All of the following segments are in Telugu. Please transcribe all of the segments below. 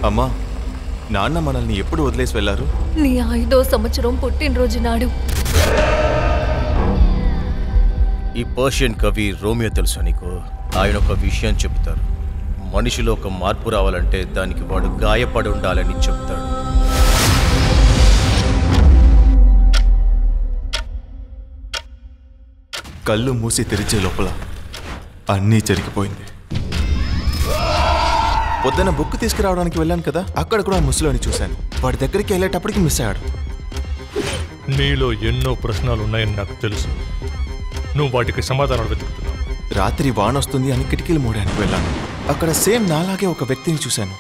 అమ్మా, నాన్న మనల్ని ఎప్పుడు వదిలేసి వెళ్ళారు? నీ 5వ సంవత్సరం పుట్టినరోజు నాడు. ఈ పర్షియన్ కవి రోమియో తెలుసా నీకు? ఆయన ఒక విషయం చెప్తారు, మనిషిలో ఒక మార్పు రావాలంటే దానికి వాడు గాయపడి ఉండాలని చెప్తాడు. కళ్ళు మూసి తెరిచే లోపల అన్నీ జరిగిపోయింది. పొద్దున బుక్ తీసుకురావడానికి వెళ్ళాను కదా, అక్కడ కూడా ముసలోని చూశాను. వాడి దగ్గరికి వెళ్ళేటప్పటికి మిస్ అయ్యాడు. నీలో ఎన్నో ప్రశ్నలు ఉన్నాయని నాకు తెలుసు. నువ్వు వాటికి సమాధానాలు వెతుకుతున్నావు. రాత్రి వానొస్తుంది అని కిటికీలు మూడానికి వెళ్ళాను. అక్కడ సేమ్ నాలాగే ఒక వ్యక్తిని చూశాను.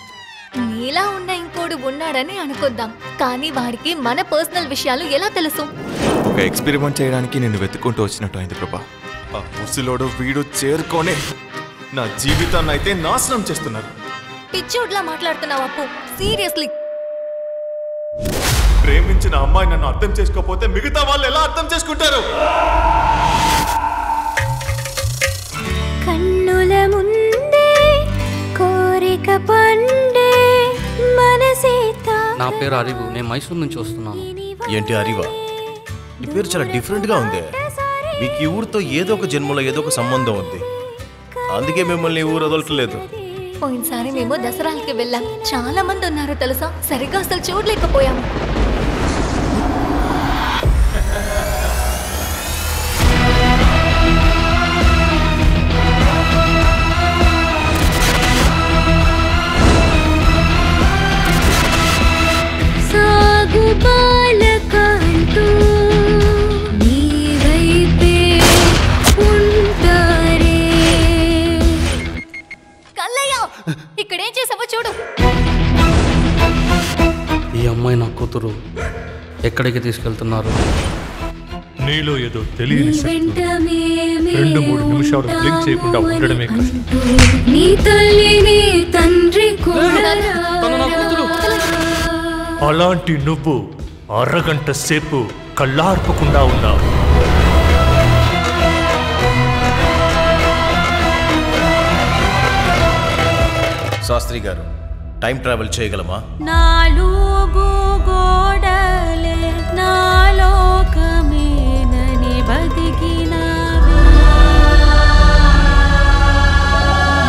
నీలా ఉన్న ఇంకోడు ఉన్నాడని అనుకుందాం, కానీ వాడికి మన పర్సనల్ విషయాలు ఎలా తెలుసు? ఒక ఎక్స్పెరిమెంట్ చేయడానికి నేను వెతుక్కుంటూ వచ్చినట్టు అయింది ప్రభా. ఆ ముసలోడు వీడు చేరుకోనే నా జీవితాన్ని అయితే నాశనం చేస్తున్నారు. పిచ్చోడ్లా మాట్లాడుతున్నావు అప్పు, సీరియస్లీ. ప్రేమించిన అమ్మాయి నన్ను అర్థం చేసుకోకపోతే మిగతా వాళ్ళు ఎలా అర్థం చేసుకుంటారు? కన్నుల ముందే కోరిక పండే మనసేత. నా పేరు అరివు, నేను మైసూర్ నుంచి వస్తున్నాను. ఏంటి అరివా? ఈ పేరు చాలా డిఫరెంట్గా ఉంది. మీకు ఈ ఊరితో ఏదో ఒక జన్మలో ఏదో ఒక సంబంధం ఉంది, అందుకే మిమ్మల్ని ఊరు వదలట్లేదు. పోయినసారి మేము దసరాలకి వెళ్ళాం. చాలా మంది ఉన్నారు తెలుసా, సరిగ్గా అసలు చూడలేకపోయాం. సాగు బాలకంటూ నీ వైపే ఉంటారే. కల్లయ్య, ఇక్కడేం చేసావో చూడు. ఈ అమ్మాయి నా కూతురు. ఎక్కడికి తీసుకెళ్తున్నారు? నీలో ఏదో తెలియని శక్తి 2-3 నిమిషాలు బ్లింక్ చేయకుండా ఉండడమే కష్టం. నీ తల్లి నీ తండ్రి కూడా. అలాంటి నువ్వు అరగంట సేపు కళ్ళార్పకుండా ఉన్నావు. శాస్త్రి గారు, టైం ట్రావెల్ చేయగలమా? నాలుగు గోడలే నాలోకమేనని బతికినవే.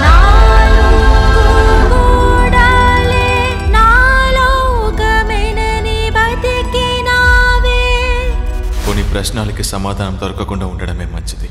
నాలుగు గోడలే నాలోకమేనని బతికినవే. కొన్ని ప్రశ్నలకి సమాధానం దొరకకుండా ఉండడమే మంచిది.